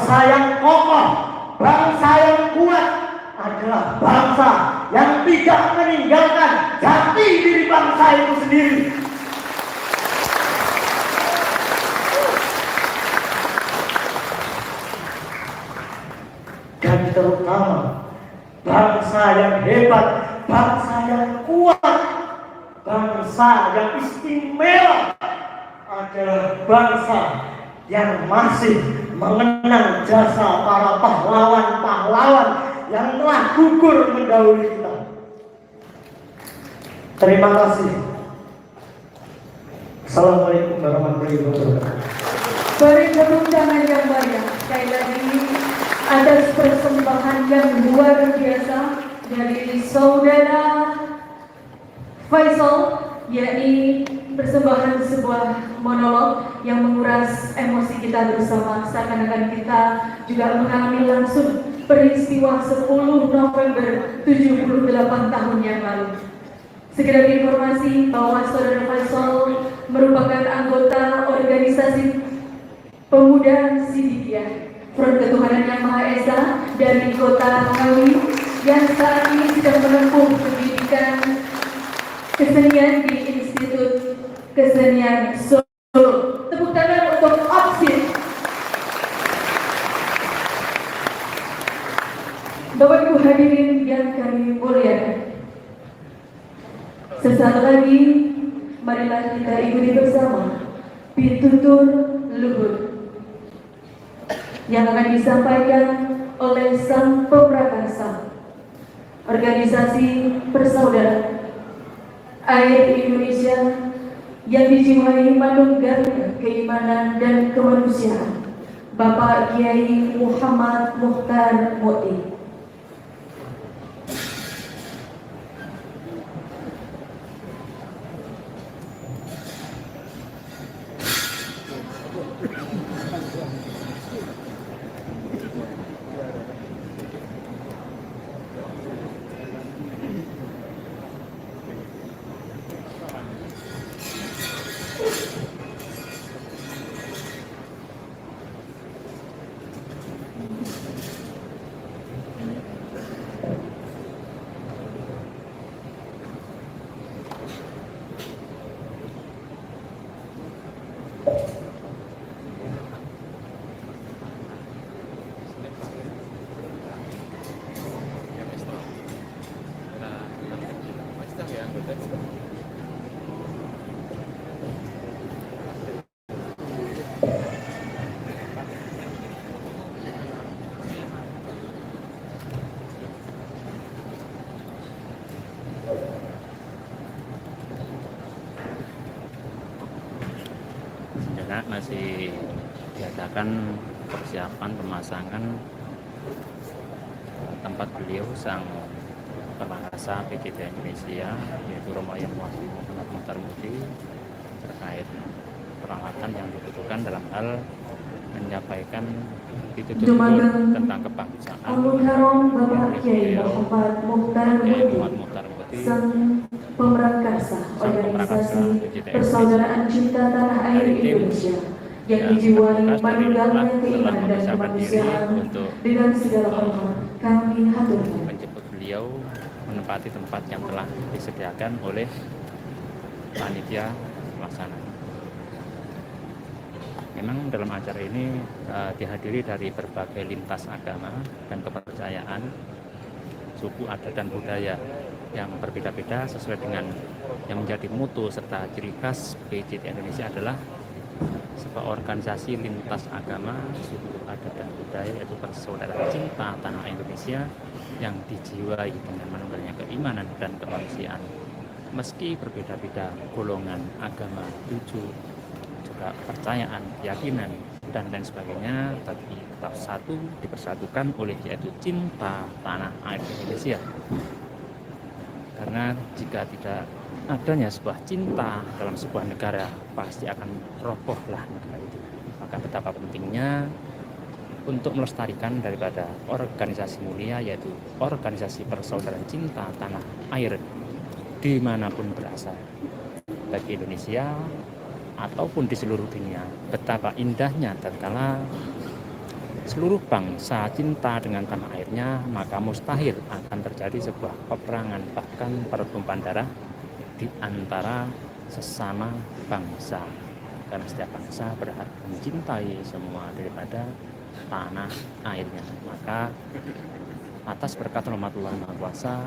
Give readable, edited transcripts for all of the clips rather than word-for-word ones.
Bangsa yang kokoh, bangsa yang kuat adalah bangsa yang tidak meninggalkan jati diri bangsa itu sendiri. Dan terutama bangsa yang hebat, bangsa yang kuat, bangsa yang istimewa adalah bangsa yang masih mengenang jasa para pahlawan-pahlawan yang telah gugur mendahului kita. Terima kasih. Assalamualaikum warahmatullahi wabarakatuh. Beri tepuk tangan yang banyak sekali lagi atas persembahan yang luar biasa dari saudara Faisal, yakni persembahan sebuah monolog yang menguras emosi kita bersama, seakan-akan kita juga mengalami langsung peristiwa 10 November 78 tahun yang lalu. Sekedar informasi bahwa saudara Faisal merupakan anggota organisasi pemuda Sidikiyah Front Ketuhanan Yang Maha Esa dari Kota Ngawi yang saat ini sedang menempuh pendidikan kesenian di Institut Kesenian Solo. Tepuk tangan untuk OPSIS. Bapak Ibu hadirin yang kami muliakan, sesaat lagi marilah kita ikuti bersama pitutur luhur yang akan disampaikan oleh Sang Pemrakasa Organisasi Persaudaraan Air Indonesia yang dijiwai manunggalnya keimanan dan kemanusiaan, Bapak Kiai Muhammad Mukhtar Muti. Masih diadakan persiapan pemasangan tempat beliau Sang Pemrakasa PGT Indonesia, yaitu Romo Ayah Muhammad Mukhtar Muti, terkait peralatan yang dibutuhkan dalam hal menyampaikan pitutur tentang kebangsaan. Bapak Kiai Muhammad Mukhtar Muti, Sang Pemrakasa Organisasi Persaudaraan Cinta Tanah Air Indonesia yang dijiwai manunggalnya keimanan dan kemanusiaan, dengan segala hormat kami haturkan. Menjemput beliau menempati tempat yang telah disediakan oleh panitia pelaksana. Memang dalam acara ini dihadiri dari berbagai lintas agama dan kepercayaan, suku, adat, dan budaya yang berbeda-beda sesuai dengan yang menjadi mutu serta ciri khas PGT Indonesia adalah sebuah organisasi lintas agama, suku, adat, dan budaya, yaitu Persaudaraan Cinta Tanah Air Indonesia yang dijiwai dengan menunggalnya keimanan dan kemanusiaan. Meski berbeda-beda golongan, agama, tujuh, juga kepercayaan, keyakinan, dan lain sebagainya, tapi tetap satu dipersatukan oleh yaitu cinta tanah air Indonesia. Karena jika tidak adanya sebuah cinta dalam sebuah negara, pasti akan robohlah negara itu. Maka betapa pentingnya untuk melestarikan daripada organisasi mulia, yaitu organisasi Persaudaraan Cinta Tanah Air dimanapun berasal, bagi Indonesia ataupun di seluruh dunia. Betapa indahnya tatkala seluruh bangsa cinta dengan tanah airnya, maka mustahil akan terjadi sebuah peperangan, bahkan pertumpahan darah di antara sesama bangsa. Karena setiap bangsa berhak mencintai semua daripada tanah airnya. Maka atas berkat rahmatullah Maha Kuasa,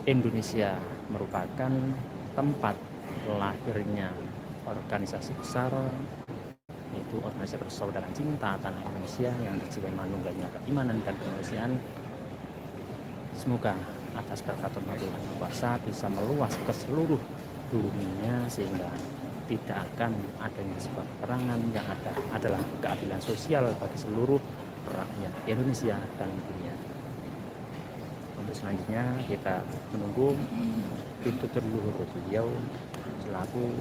Indonesia merupakan tempat lahirnya organisasi besar, yaitu Organisasi Persaudaraan Cinta Tanah Indonesia yang berjiwa manunggalnya keimanan dan kemanusiaan. Semoga atas berkat rahmatullah Maha Kuasa bisa meluas ke seluruh dunia sehingga tidak akan adanya sebuah peperangan, yang ada adalah keadilan sosial bagi seluruh rakyat Indonesia dan dunia. Untuk selanjutnya kita menunggu pitutur luhur beliau selaku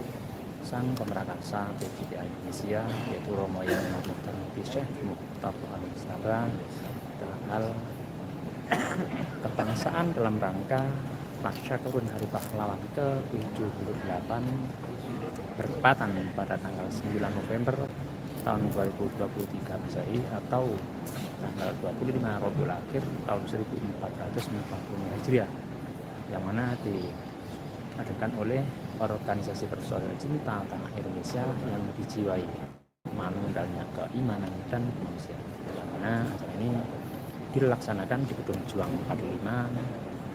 sang pemerakarsa PGPI Indonesia, yaitu Romo Yang Maha Syekh Mustafa Al-Mustafa, dalam hal kebangsaan dalam rangka Tasyakurun Hari Pahlawan ke-78 bertepatan pada tanggal 9 November tahun 2023 Masehi atau tanggal 25 Rabiul Akhir tahun 1445 Hijriah, yang mana diadakan oleh Organisasi Persaudaraan Cinta Tanah Indonesia yang dijiwai manunggalnya keimanan dan kemanusiaan, yang mana acara ini dilaksanakan di Gedung Juang 45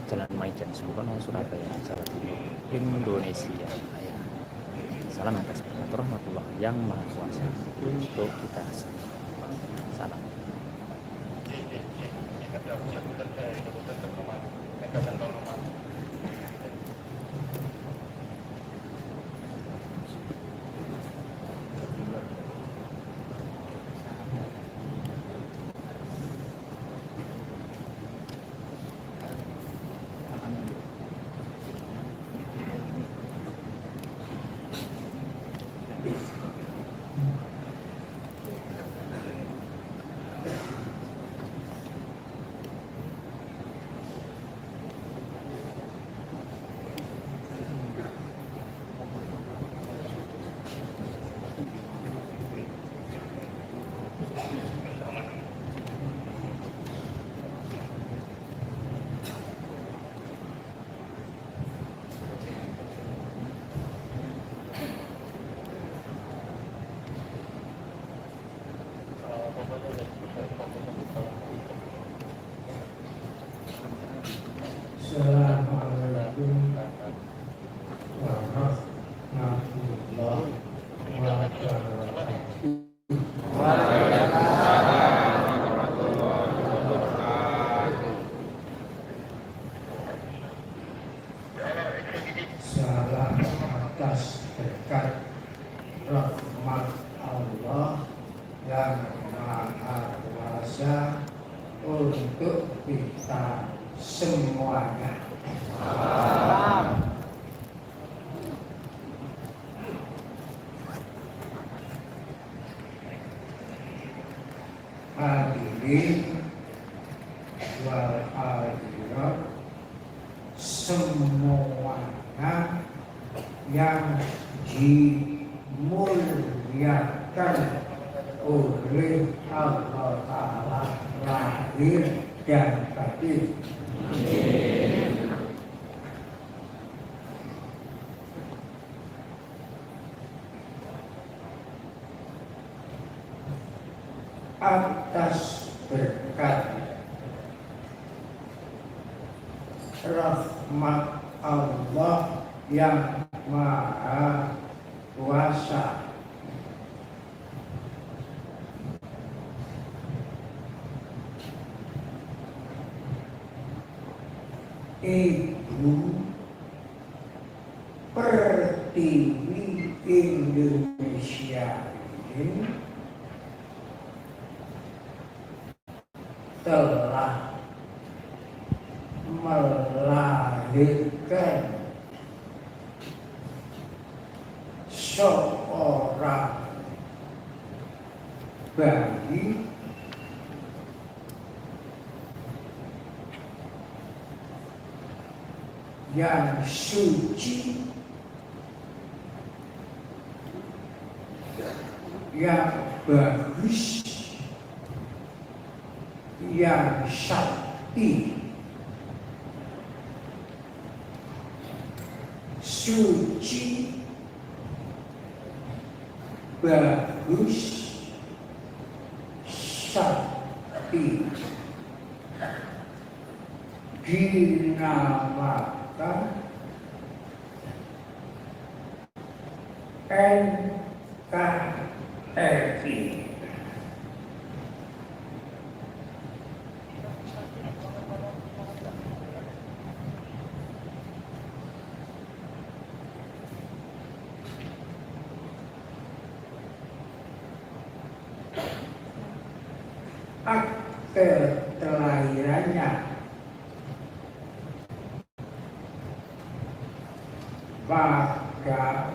Jalan Maijen Sungkono, Surabaya, Jawa Timur, Indonesia. Salam atas berkat rahmatullah yang Maha Kuasa untuk kita semua. Salam. Assalamualaikum warahmatullahi wabarakatuh. Salam atas berkat rahmat Allah yang Maha Kuasa untuk kita semuanya. Hadirin wal hadirat semuanya yang dimuliakan oleh Allah Ta'ala lahir dan batin. Atas berkat rahmat Allah yang Maha Kuasa, Ibu Pertiwi Indonesia ini telah melahirkan seorang bayi yang suci, yang bagus, yang sakti, suci, bagus, sakti, dinamakan NKRI. Akte kelahirannya pada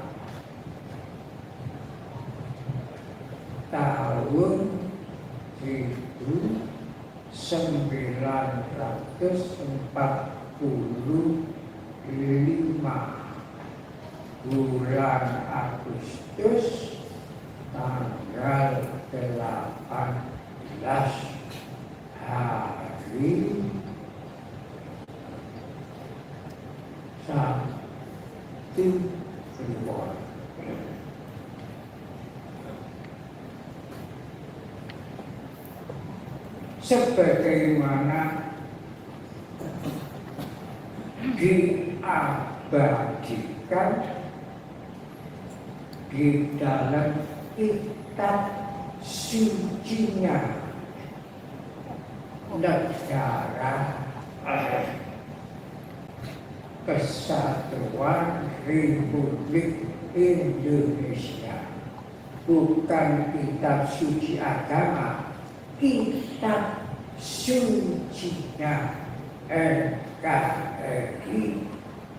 tahun 1945 bulan Agustus tanggal 18 hari Sabtu Kliwon. Sebagaimana diabadikan di dalam kitab sucinya Negara Kesatuan Republik Indonesia, bukan kitab suci agama, kitab sucinya NKRI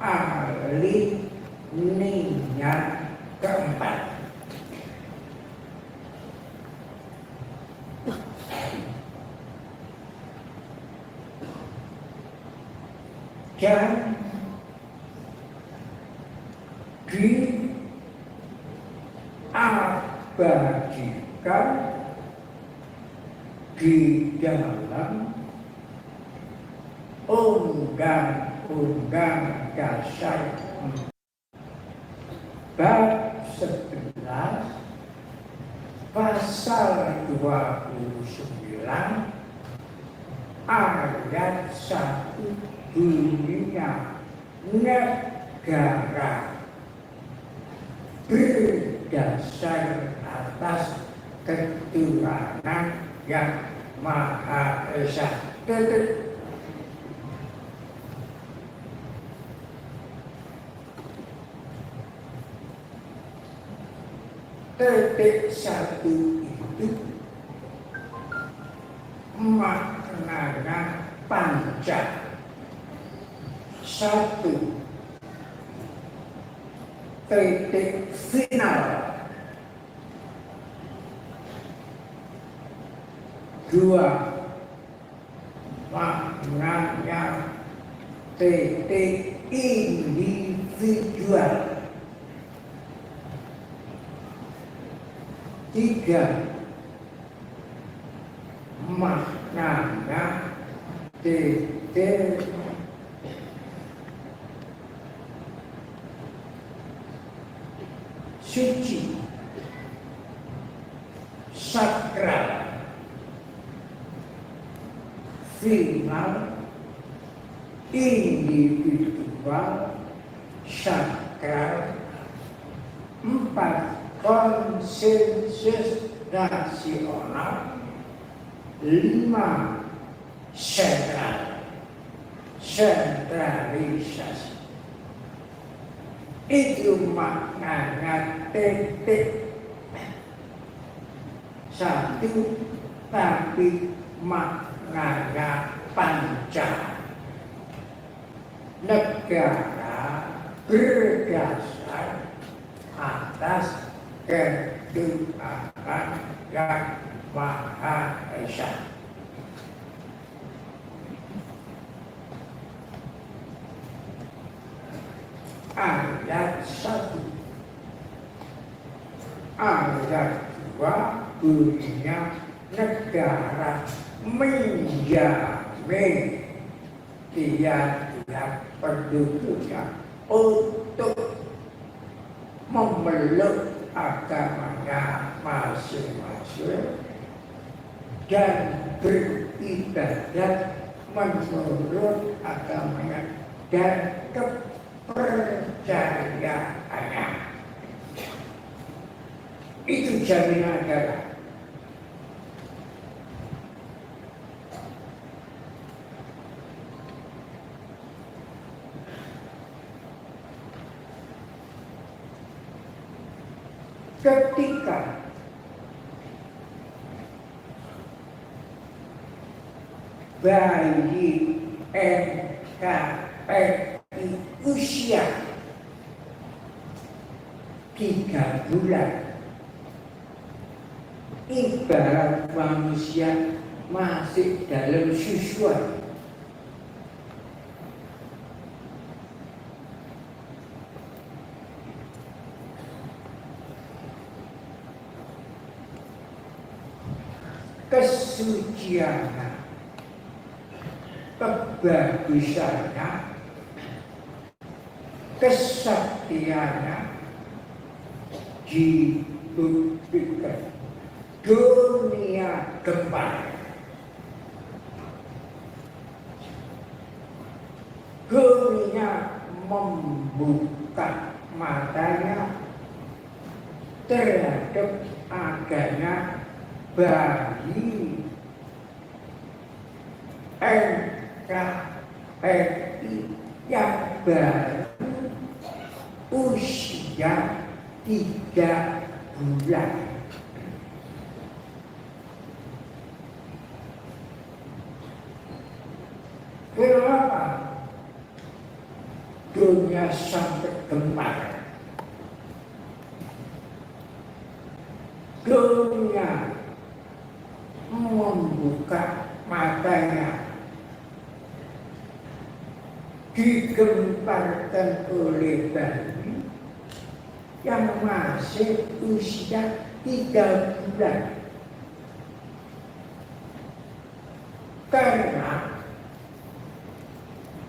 ahli niat keempat. Dan diabadikan di dalam Undang-Undang Dasar bab 11 pasal 29 ayat 1 bunyinya, negara berdasar atas ketuhanan yang Maha Esa. Titik satu itu maknanya panjang. Satu, titik final. Dua, maknanya titik individual. Tiga, maknanya titik suci, sakral, final, individual, sakral. Empat, konsensus nasional. Lima, sentral, sentralisasi. Itu maknanya titik satu, tapi maknanya panjang. Negara berdasar atas ketuhanan yang Maha Esa. Ayat 1. Ayat 2 bunyinya negara menjamin tiap-tiap penduduknya untuk memeluk agamanya masing-masing dan beribadat menurut agamanya dan kepercayaannya. Itu jaminan negara. Ketika bayi NKRI usia 3 bulan, ibarat manusia masih dalam susuan. Kesuciannya, kebagusannya, kesaktiannya dibuktikan dunia gempar. Dunia membuka matanya terhadap adanya bayi NKRI yang baru usia 3 bulan. Kenapa dunia sampai gempar? Dunia membuka matanya, digemparkan oleh bayi yang masih usia 3 bulan. Karena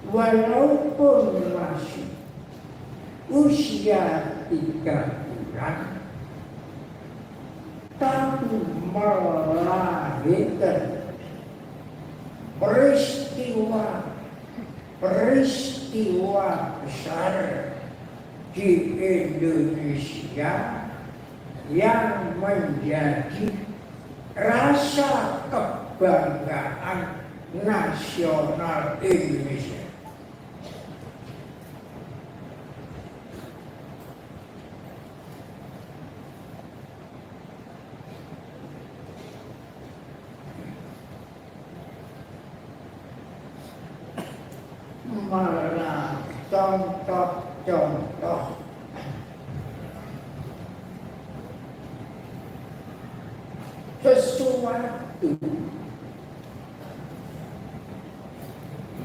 walaupun masih usia 3 bulan, tapi melahirkan peristiwa besar di Indonesia yang menjadi rasa kebanggaan nasional Indonesia. Malah contoh-contoh sesuatu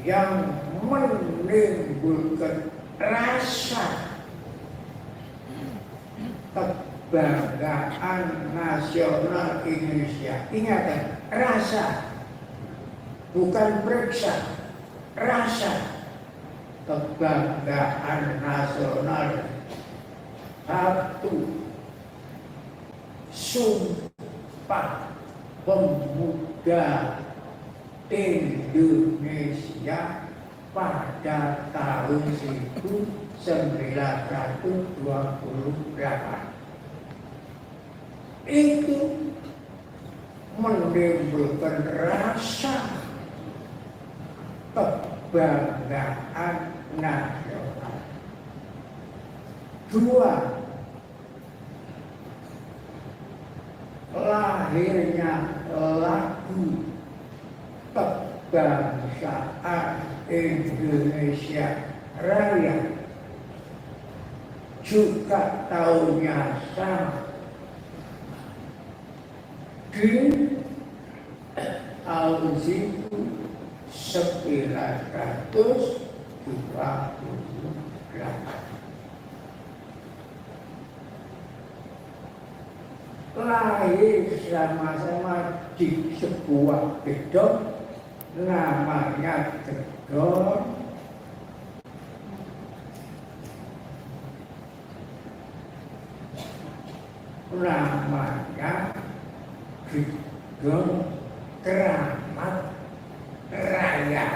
yang menimbulkan rasa kebanggaan nasional Indonesia. Ingat, rasa, bukan periksa. Rasa kebanggaan nasional. Satu, Sumpah Pemuda Indonesia pada tahun 1928. Itu menimbulkan rasa kebanggaan nasional. 2, lahirnya lagu kebangsaan Indonesia Raya, juga tahunnya sama, di tahun 1928. Lahir sama-sama di sebuah gedung namanya gedung Keramat Raya.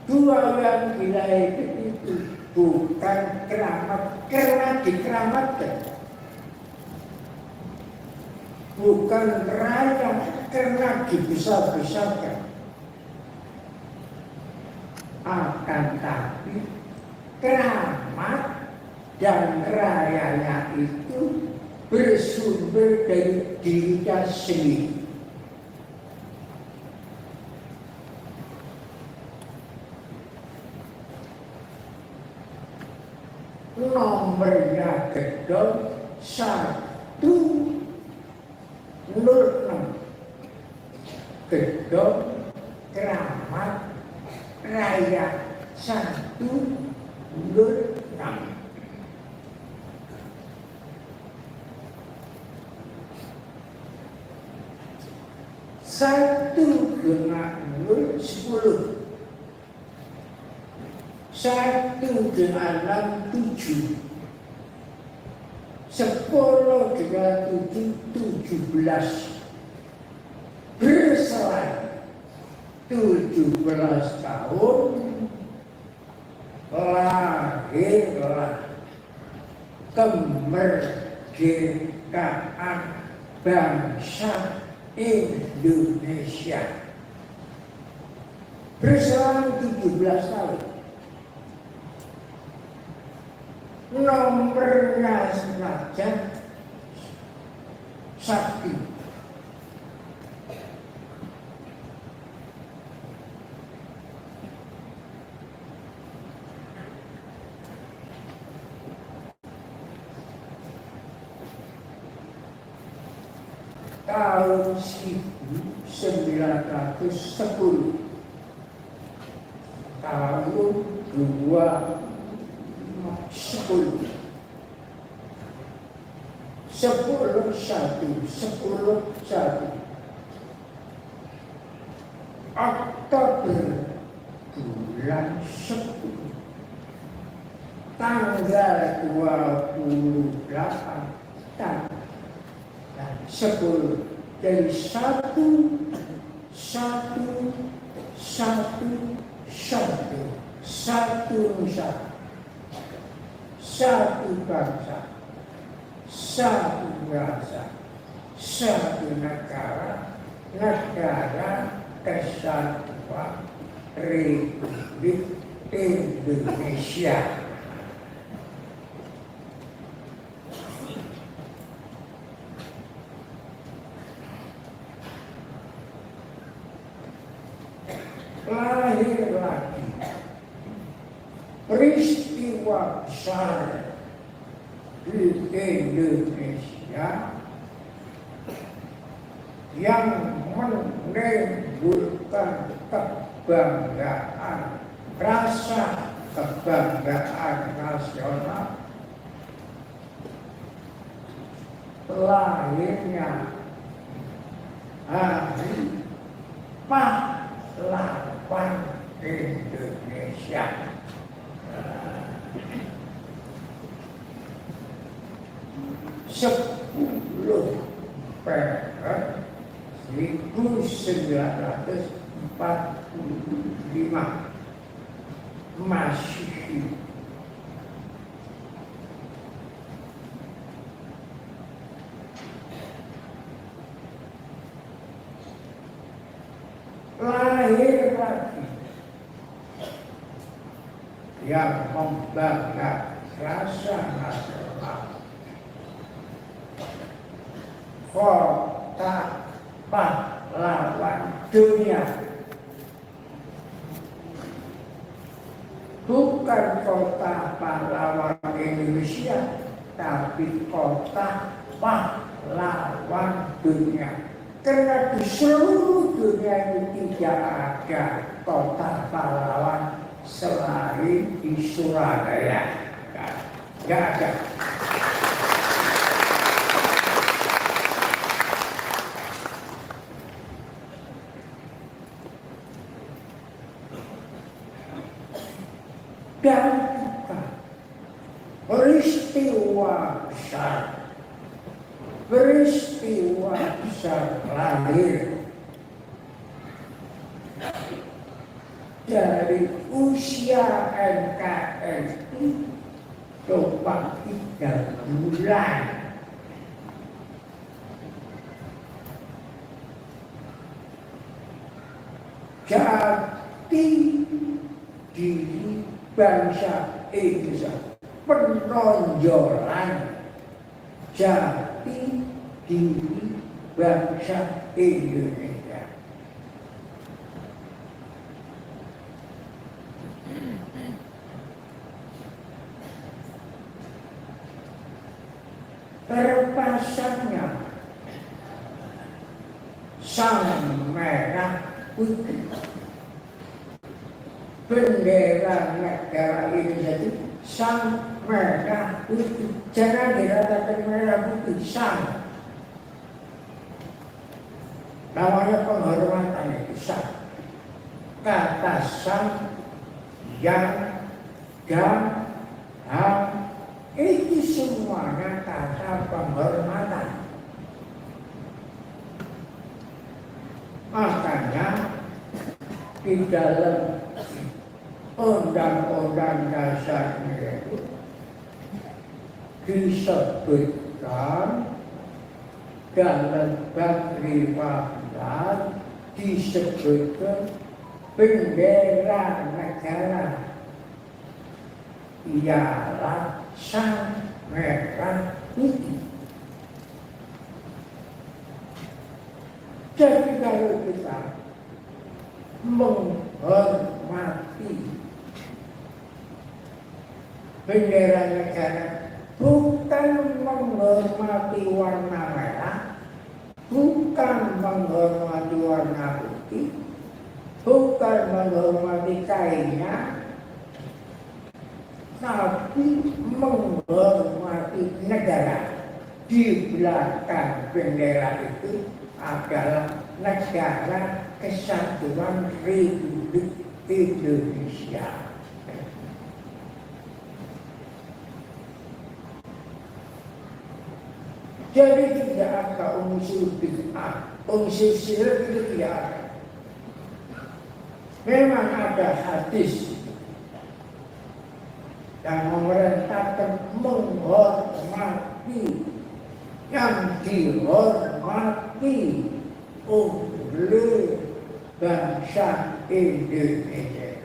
Dua yang dilahirkan itu bukan keramat karena dikeramatkan, bukan raya karena dibesar-besarkan, akan tapi keramat dan rayanya itu bersumber dari dirinya sendiri. Nomornya gedung 106, gedung Keramat Raya 106. Satu dengan 10, 1 dengan 6, 7, 10 dengan 7, 17. Berselang 17 tahun lahirlah kemerdekaan bangsa Indonesia. Berselang 17 tahun. Nomornya saja sakti. Tahun 1910, tahun 2010, 10/1, Oktober bulan 10, tanggal 28 dan 10 dari 1 Nusa, 1 bangsa, 1 bahasa, 1 negara kesatuan Republik Indonesia. Lahir lagi peristiwa besar di Indonesia yang menimbulkan kebanggaan, rasa kebanggaan nasional. Lahirnya Hari Pahlawan Indonesia. 10 Maret 1945 Masehi. Lahir lagi yang membanggakan rasa nasional, kota pahlawan dunia. Bukan kota pahlawan Indonesia, tapi kota pahlawan dunia. Karena di seluruh dunia ini tidak ada kota pahlawan selain di Surabaya. Tidak ada. peristiwa lahir dari usia NKRI coba 3 bulan. Jati diri bangsa Indonesia, penonjolan jati diri bangsa Indonesia. Terpasangnya sang merah putih bendera negara Indonesia itu sang merah putih, jangan dikatakan merah putih, sang namanya penghormatan itu sang, kata sang, yang, dan, ham, itu semuanya kata penghormatan. Makanya di dalam undang-undang dasarnya itu disebutkan dalam bab 15 disebutkan bendera negara ialah sang merah putih. Jadi kalau kita menghormati bendera negara, bukan menghormati warna merah, bukan menghormati warna putih, bukan menghormati kainnya, tapi menghormati negara. Di belakang bendera itu adalah negara Kesatuan Republik Indonesia. Jadi tidak ada unsur bid'ah, unsur syirik itu tidak ada. Memang ada hadis yang memerintahkan menghormati yang dihormati oleh bangsa Indonesia.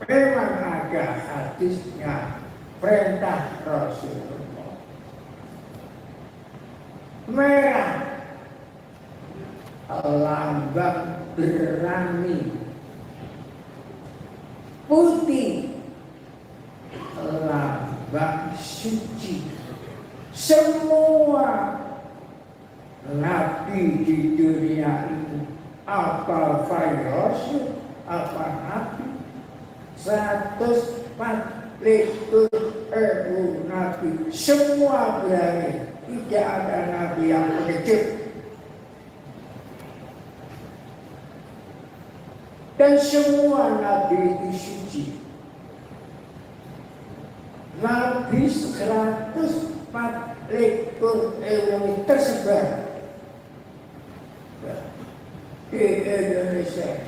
Memang ada hadisnya, perintah Rasulullah. Merah lambang berani, putih lambang suci. Semua nabi di dunia ini, apa virus, apa nabi, 140.000 nabi, semua berani. Tidak ada nabi yang pengecut. Dan semua nabi itu suci. Nabi 140.000 tersebar di Indonesia.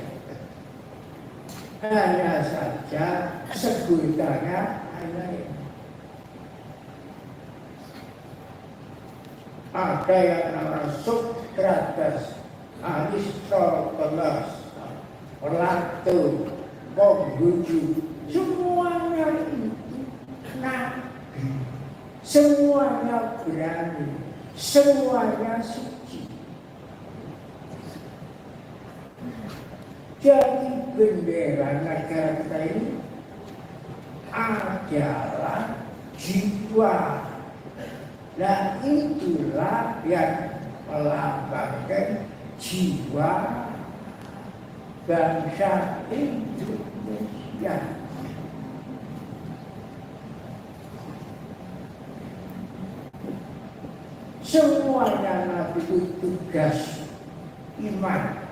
Hanya saja sebutannya hanya ini. Ada yang namanya Socrates, Aristoteles, Plato, Konghucu, semuanya itu nabi, semuanya berani, semuanya suci. Jadi bendera negara kita ini adalah jiwa. Dan itulah yang melambangkan jiwa bangsa Indonesia. Semuanya nabi itu tugas iman.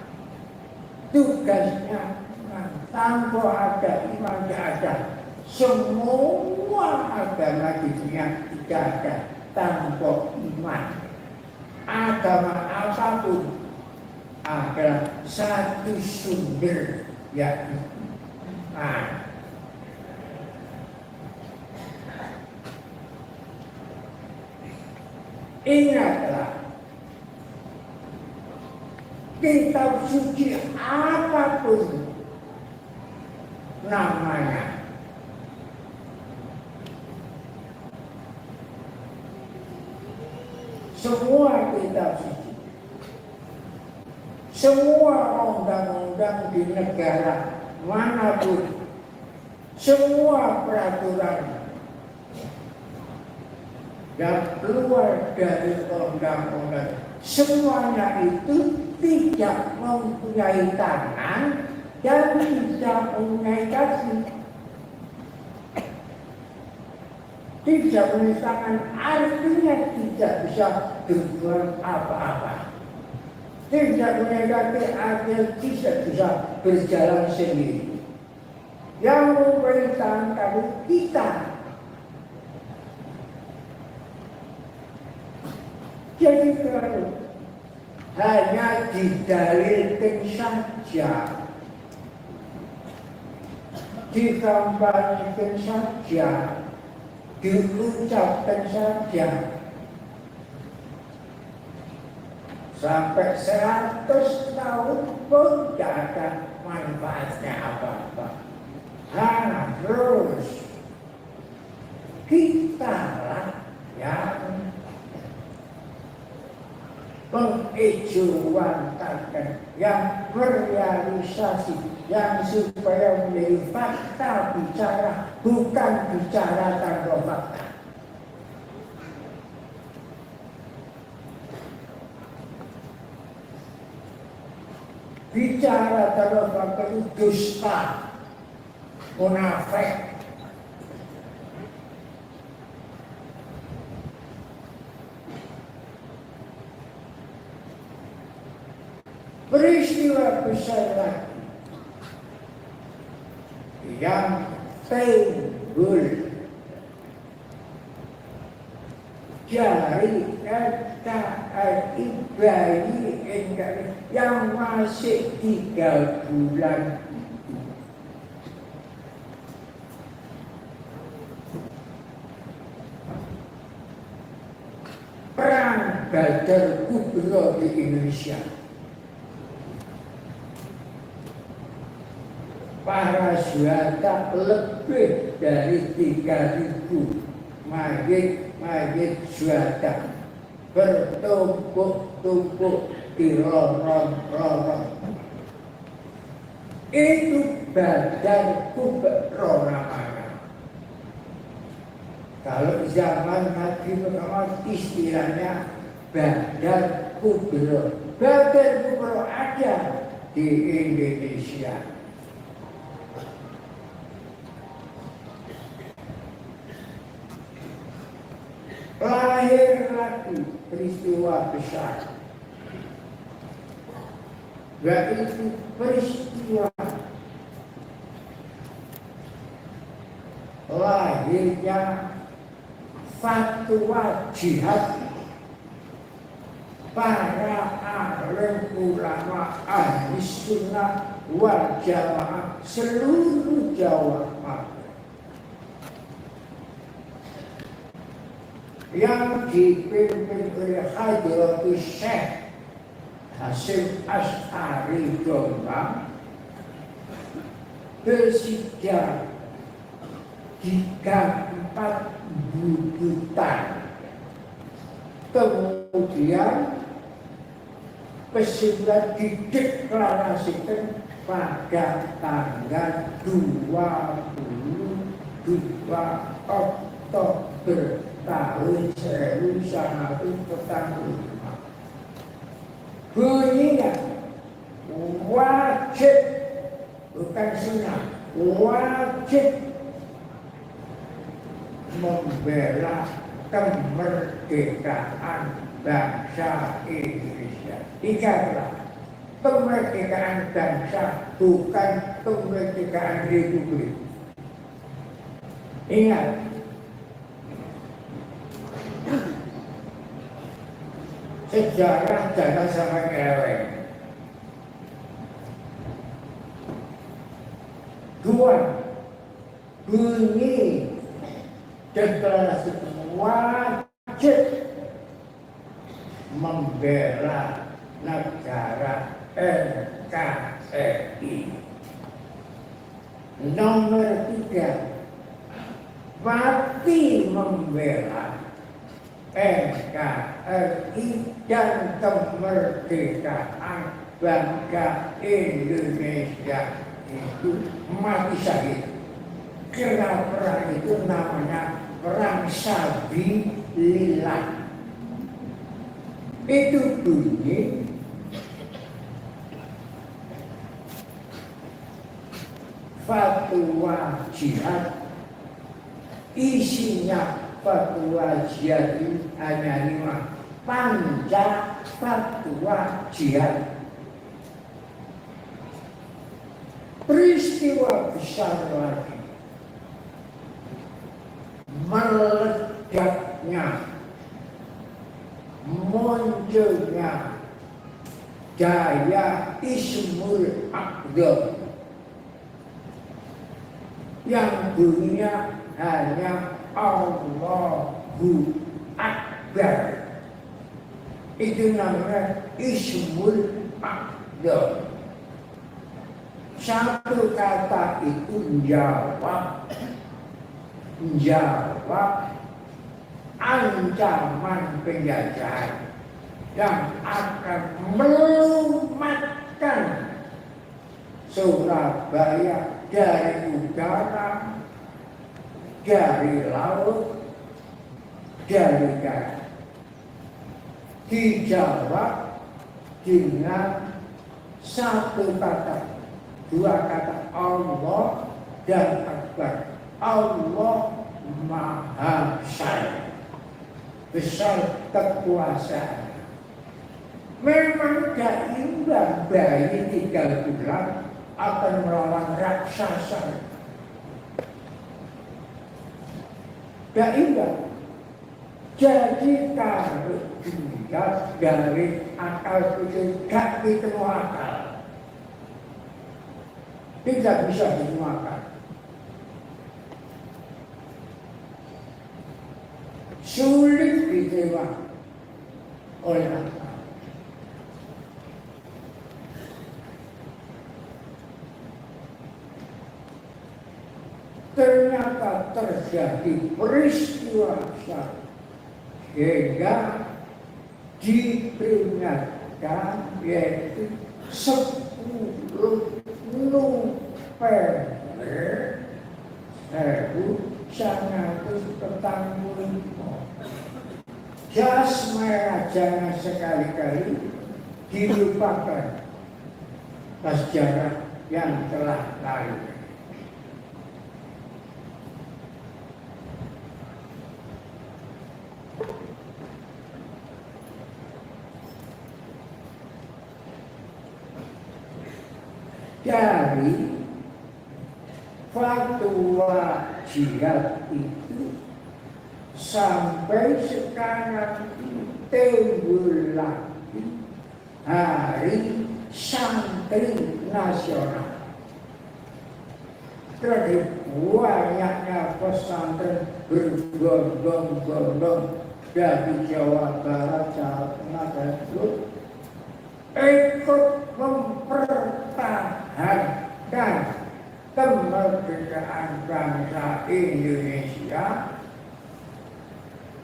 Tugasnya iman. Tanpa ada iman tidak ada. Semua agama di dunia tidak ada tanpa iman. agama apapun adalah satu sumber, yaitu ingatlah, kitab suci apapun namanya, semua kitab suci, semua undang-undang di negara manapun, semua peraturan yang keluar dari undang-undang, semuanya itu tidak mempunyai tangan dan tidak mempunyai kaki. Tidak mempunyai tangan artinya tidak bisa berbuat apa-apa. Tidak mempunyai kaki artinya tidak bisa berjalan sendiri. Yang mempunyai tangan kaki kita. Jadi kalau hanya didalilkan saja, dikampanyekan saja, diucapkan saja, sampai 100 tahun pun tidak ada manfaatnya apa-apa. Harus kita lah yang mengejawantakan, yang merealisasi, yang supaya menjadi fakta bicara, bukan bicara tanpa fakta. Bicara tanpa fakta itu dusta, munafik. Peristiwa besar lagi yang timbul dari KKI bayi yang masih 3 bulan. Perang Badar Kubra di Indonesia. Para syuhada lebih dari 3.000 mayit syuhada bertumpuk-tumpuk di lorong-lorong. Itu Badar Kubra namanya. Kalau zaman Nabi Muhammad istilahnya Badar Kubra. Badar Kubra ada di Indonesia. Lahir lagi peristiwa besar, yaitu peristiwa lahirnya fatwa jihad para alim ulama ahli sunnah wal jamaah seluruh Jawa Barat yang dipimpin oleh Hadratus Syekh Hasyim Asy'ari Jombang bersidang di Gang 4 Bubutan. Kemudian kesimpulan dideklarasikan pada tanggal 22 Oktober tahun 1945. Bunyinya wajib, bukan sunnah, wajib membela kemerdekaan bangsa Indonesia. Ingatlah, kemerdekaan bangsa bukan kemerdekaan republik. Ingat, sejarah jangan sampai keleweng. Dua, bunyi deklarasi wajib membela negara NKRI. Nomor 3, mati membela NKRI dan kemerdekaan bangsa Indonesia itu mati syahid. Karena perang itu namanya perang sabilillah. Itu bunyi fatwa jihad. Isinya fatwa jihad ini hanya 5 panjang fatwa jihad. Peristiwa besar lagi, meledaknya, munculnya daya Ismul Aqdam yang bunyinya hanya Allahu Akbar. Itu namanya Ismul Aqdam. Satu kata itu jawab ancaman penjajahan yang akan melumatkan Surabaya dari udara, dari laut, dari darat. Dijawab dengan satu kata, 2 kata, Allah dan Akbar. Allah Maha besar kekuasaan. Memang gak imbang bayi 3 bulan akan melawan raksasa. Gak imbang. Jadi kalau dilihat dari akal pikir gak ketemu akal, tidak bisa dimakan. Sulit diterima oleh akal. Ternyata terjadi peristiwa besar sehingga diperingatkan, yaitu 10 November 1945. Jas merah jangan sekali-kali dilupakan sejarah yang telah lalu. Dari fatwa jihad itu sampai sekarang timbul lagi Hari Santri Nasional. Terus banyaknya pesantren berbondong-bondong dari Jawa Barat, Jawa Tengah, dan Jawa ikut mempertahankan kemerdekaan bangsa Indonesia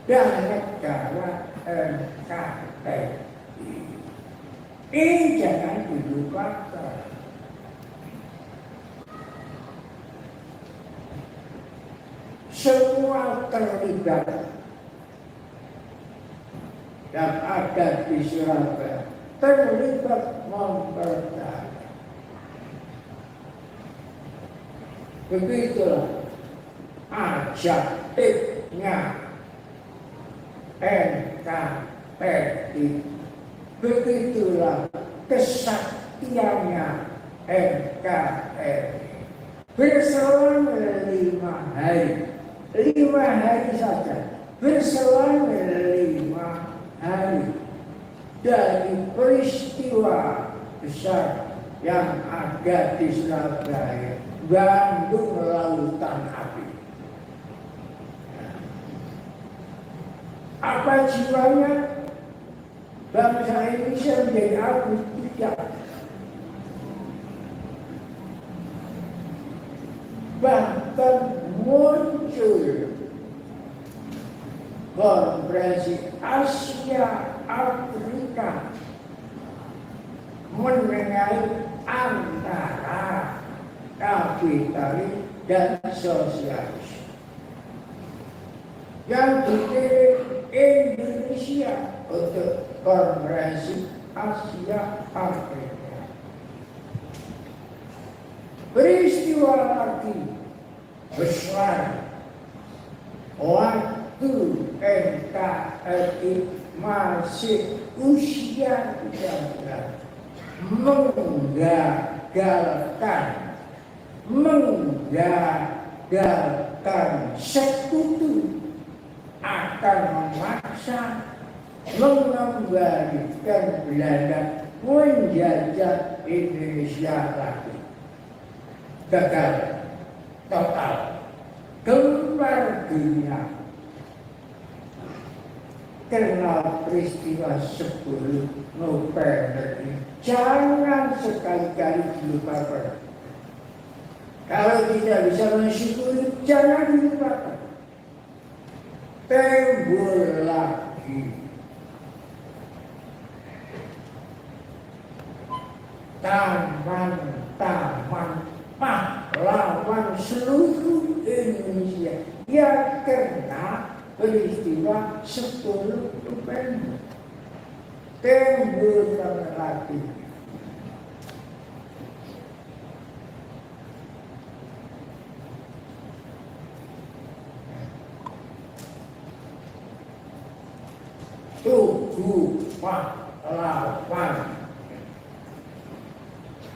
dan negara NKRI. Ini jangan dilupakan. Semua terlibat yang ada di Surabaya terlibat mempertahankan. Begitulah ajaibnya NKRI. Begitulah kesaktiannya NKRI. Berselang 5 hari, 5 hari saja, berselang 5 hari dari peristiwa besar yang ada di Surabaya, Bandung Lautan Api. Apa jiwanya bangsa Indonesia menjadi abu? Tidak. Bahkan muncul konferensi Asia Afrika mengenai antara kapitalis dan sosialis yang dipilih Indonesia untuk konferensi Asia Afrika. Peristiwa lagi besar waktu NKRI masih usia 13 menggagalkan sekutu akan memaksa mengembalikan Belanda menjajah Indonesia lagi. Gagal total, gempar dunia karena peristiwa 10 November ini. Jangan sekali-kali dilupakan. Kalau tidak bisa mensyukuri, jangan dilupakan. Timbul lagi taman-taman pahlawan seluruh Indonesia yang kena peristiwa 10 November. Timbul lagi. Tugu pahlawan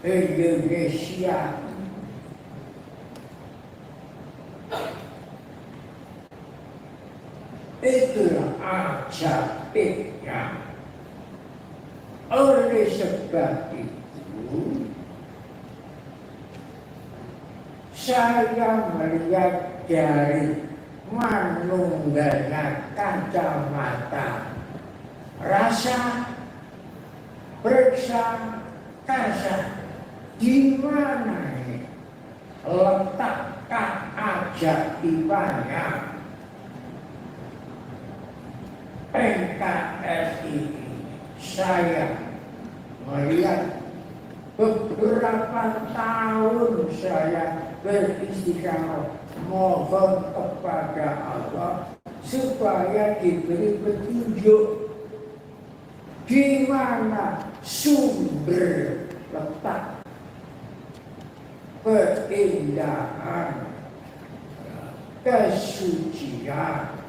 Indonesia itulah ajaibnya. Oleh sebab itu saya melihat dari manunggalnya kacamata rasa, periksa, kasar, di mana ini letakkan ajaibannya NKRI. Saya melihat beberapa tahun saya beristighfar mohon kepada Allah supaya diberi petunjuk di mana sumber letak keindahan, kesucian,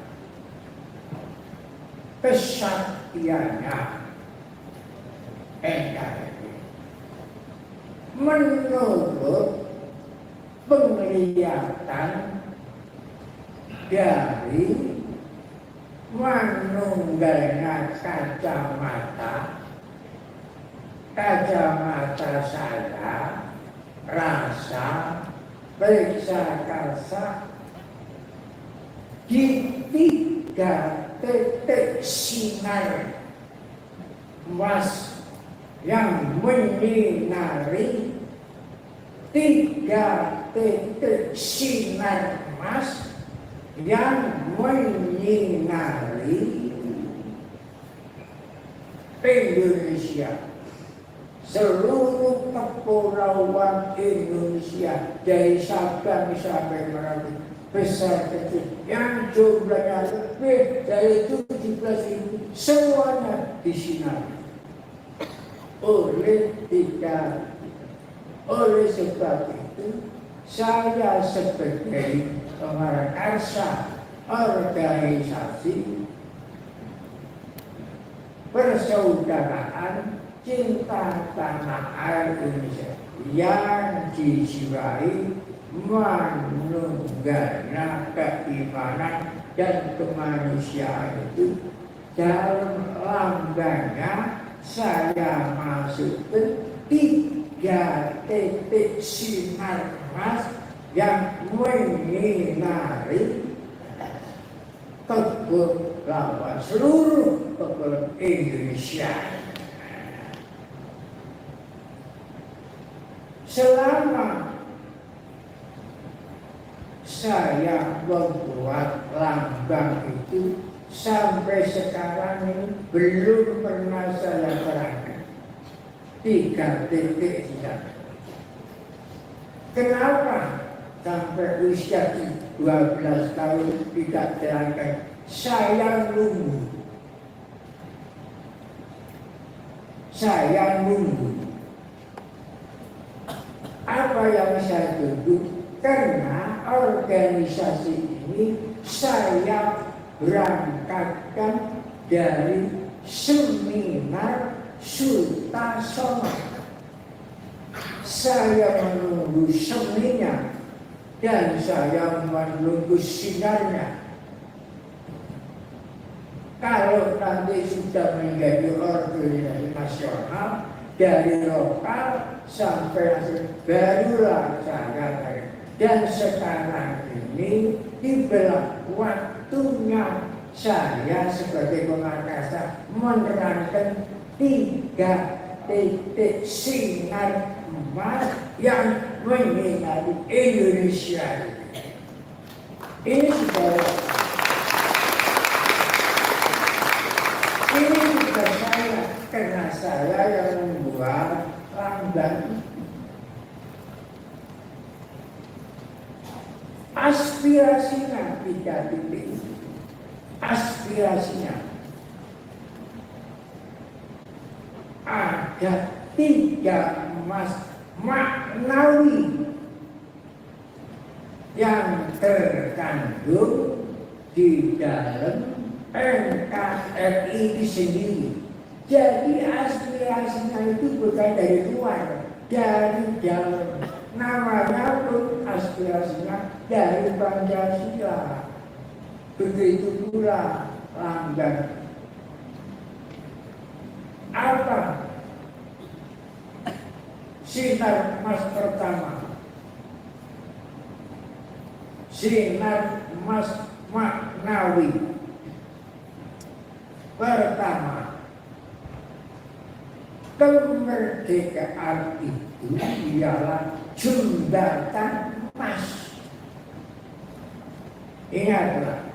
kesaktiannya NKRI menurut penglihatan dari manunggalnya kacamata saya, rasa, periksa kasar di 3 titik sinar emas yang menyinari 3 titik sinar emas yang menyinari Indonesia, seluruh kepulauan Indonesia dari Sabang sampai Merauke, besar kecil yang jumlahnya lebih dari 17.000, semuanya disinari oleh sebab itu saya sebagai pengarakarsa organisasi persaudaraan cinta tanah air Indonesia yang dijiwai manunggalnya keimanan dan kemanusiaan itu dalam lambangnya saya masukkan 3 titik sinar emas yang menyinari kebun lawan seluruh kebun Indonesia. Selama saya membuat lambang itu sampai sekarang ini belum pernah saya terangkan 3 titik sinar. Kenapa sampai usia 12 tahun tidak terangkan? Saya nunggu. Apa yang saya tunggu? Karena organisasi ini saya berangkatkan dari seminar Sutasoma. Saya menunggu seninya dan saya menunggu sinarnya. Kalau nanti sudah menjadi organisasi nasional, dari lokal sampai nasional, barulah saya tarik. Dan sekarang ini dibelah waktunya saya sebagai pengacara menerangkan 3 titik sinar emas yang menyinari Indonesia. Ini sudah saya, karena saya yang membuat lambang. Aspirasinya 3 titik. Aspirasinya ada 3 emas maknawi yang terkandung di dalam NKRI itu sendiri. Jadi aspirasinya itu bukan dari luar, dari dalam. Namanya pun aspirasinya dari Pancasila. Begitu pula lambang. Apa sinar emas pertama? Sinar emas maknawi pertama, kemerdekaan itu ialah jembatan emas. Ingatlah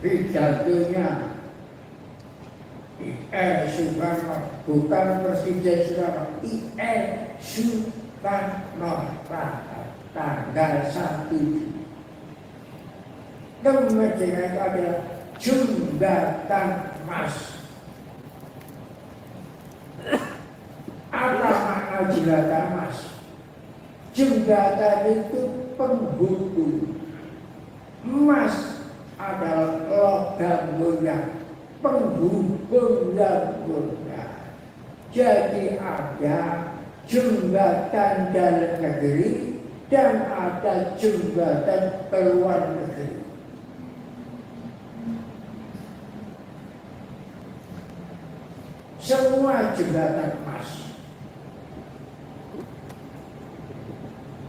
pidatonya I.R. Soekarno, bukan Presiden Soekarno, I.R. Soekarno tanggal 1 kemerdekaan itu adalah jembatan emas. Apa makna jembatan emas? Jembatan itu penghubung. Emas adalah logam mulia, penghubung yang mulia. Jadi ada jembatan dalam negeri dan ada jembatan keluar negeri. Semua jembatan emas.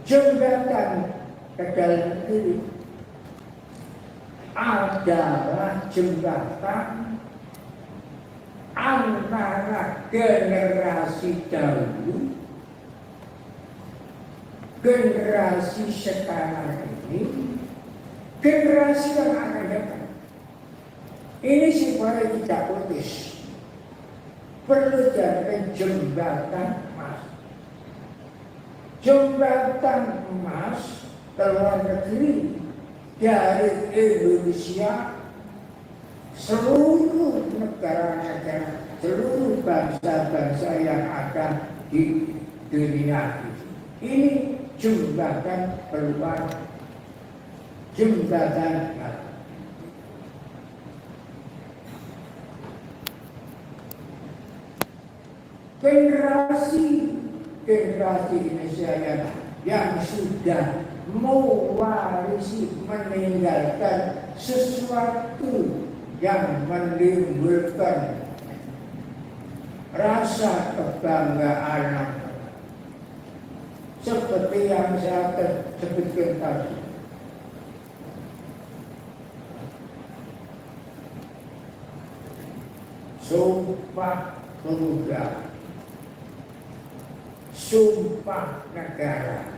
Jembatan ke dalam negeri adalah jembatan antara generasi dahulu, generasi sekarang ini, generasi yang akan datang. Ini supaya tidak putus. Perlu jadikan jembatan emas. Jembatan emas keluar negeri dari Indonesia, seluruh negara-negara, seluruh bangsa-bangsa yang ada di dunia ini. Ini jembatan keluar, jembatan emas. Generasi Indonesia yang sudah mewarisi, meninggalkan sesuatu yang menimbulkan rasa kebanggaan seperti yang saya sebutkan tadi. Sumpah pemuda, sumpah negara.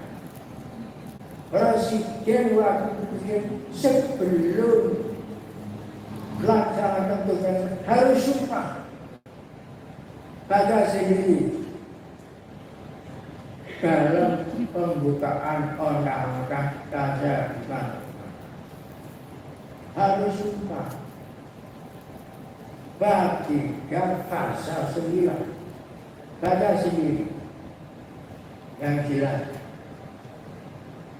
Presiden waktu itu sebelum melaksanakan tugas harus sumpah pada sendiri dalam pembukaan undang-undang dasar harus sumpah bagi pasal 9 pada sendiri yang jelas.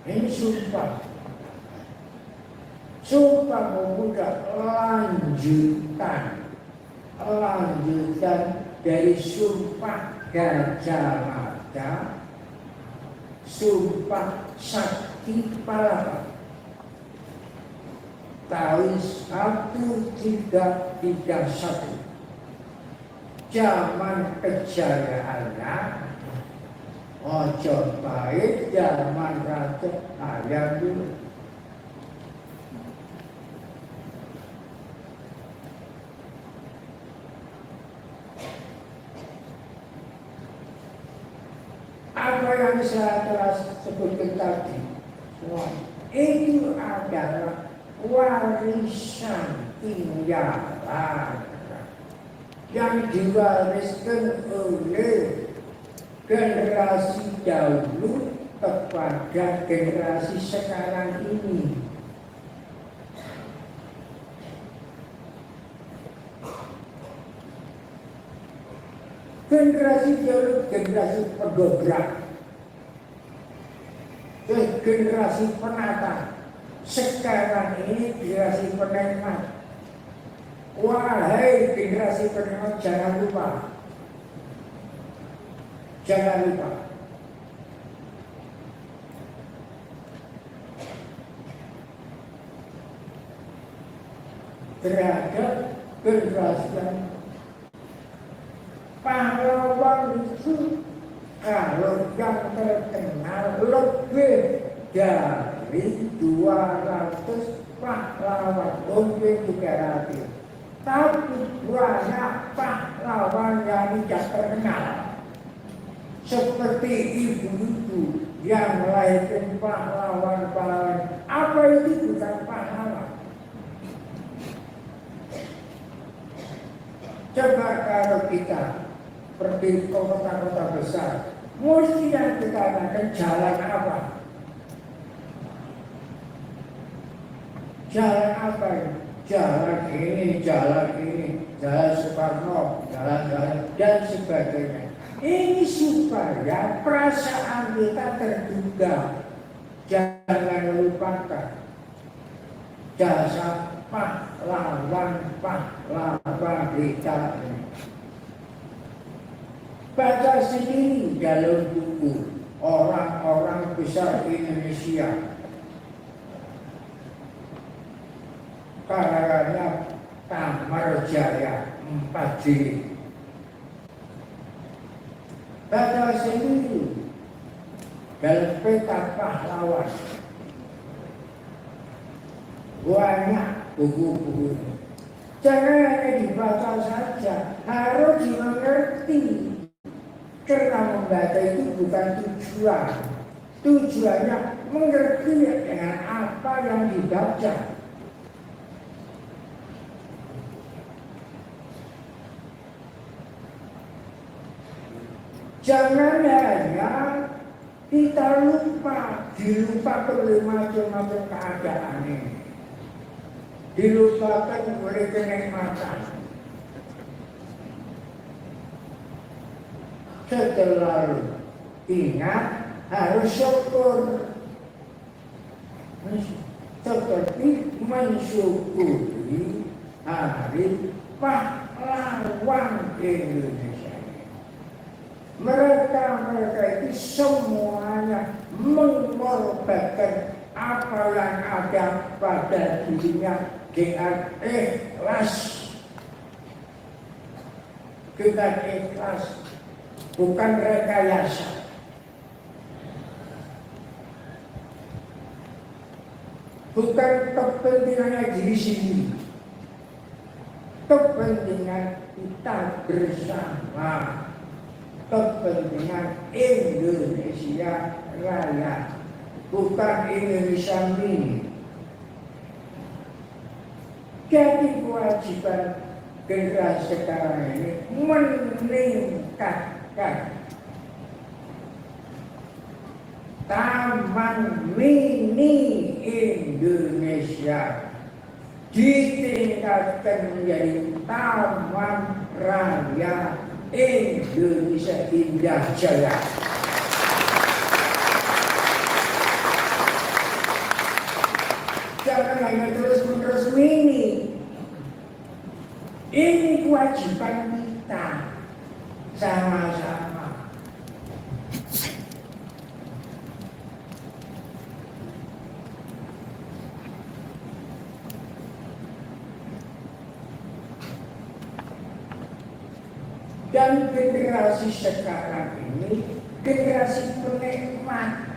Ini sumpah pemuda lanjutan dari sumpah Gajah Mada, sumpah Sakti Palapa tahun 1331 zaman kejayaannya ojo baik zaman Raja Hayam dulu. Apa yang saya telah sebutkan tadi, itu adalah warisan tinggalan yang diwariskan oleh generasi dahulu kepada generasi sekarang ini. Generasi dahulu generasi pegobrak, generasi penata. Sekarang ini generasi penikmat. Wahai generasi penikmat, jangan lupa. Terhadap generasi yang pahlawan itu, kalau yang terkenal lebih dari 200 pahlawan, mungkin 300. Tapi banyak pahlawan yang tidak terkenal, seperti ibu-ibu yang melahirkan pahlawan-pahlawan. Apa itu bukan pahlawan? Coba kalau kita pergi ke kota-kota besar, mesti yang kita akan jalan apa? Jalan apa ini? Jalan Soekarno, jalan dan sebagainya. Ini supaya perasaan kita terduga. Jangan lupakan jasa pahlawan kita. Baca sendiri dalam buku orang-orang besar Indonesia. Karangannya Tamarjaya 4 jilid. Baca sendiri dalam peta pahlawan. Banyak buku-buku. Jangan hanya dibaca saja, harus dimengerti. Karena membaca itu bukan tujuan. Tujuannya mengerti dengan apa yang dibaca. Jangan hanya kita dilupakan oleh macam-macam keadaan ini. Dilupakan oleh kenikmatan. Setelah ingat harus syukur. Seperti mensyukuri hari pahlawan Indonesia. Mereka itu semuanya mengorbankan apa yang ada pada dirinya dengan ikhlas. Dengan ikhlas, bukan rekayasa. Bukan kepentingan diri sendiri, kepentingan kita bersama, kepentingan Indonesia Raya, bukan Indonesia mini. Jadi kewajiban generasi sekarang ini meningkatkan Taman Mini Indonesia, ditingkatkan menjadi Taman Raya Indonesia Indah Jaya. Jangan hanya terus-menerus mini. Ini kewajiban kita sama-sama. Dan generasi sekarang ini generasi penikmat.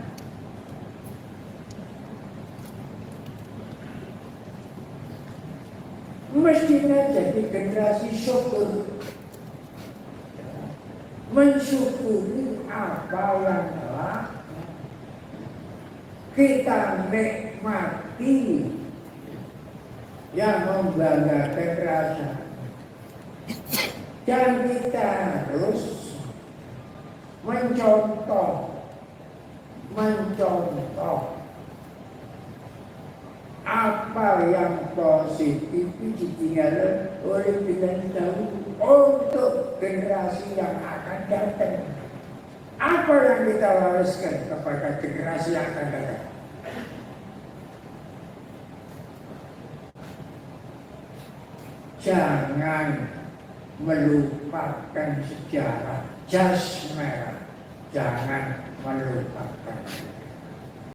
Mestinya jadi generasi syukur, mensyukuri apa yang telah kita nikmati yang membanggakan rasa. Dan kita harus mencontoh apa yang positif ditinggalkan oleh generasi dahulu untuk generasi yang akan datang. Apa yang kita wariskan kepada generasi yang akan datang? Jangan melupakan sejarah jas merah. Jangan melupakan.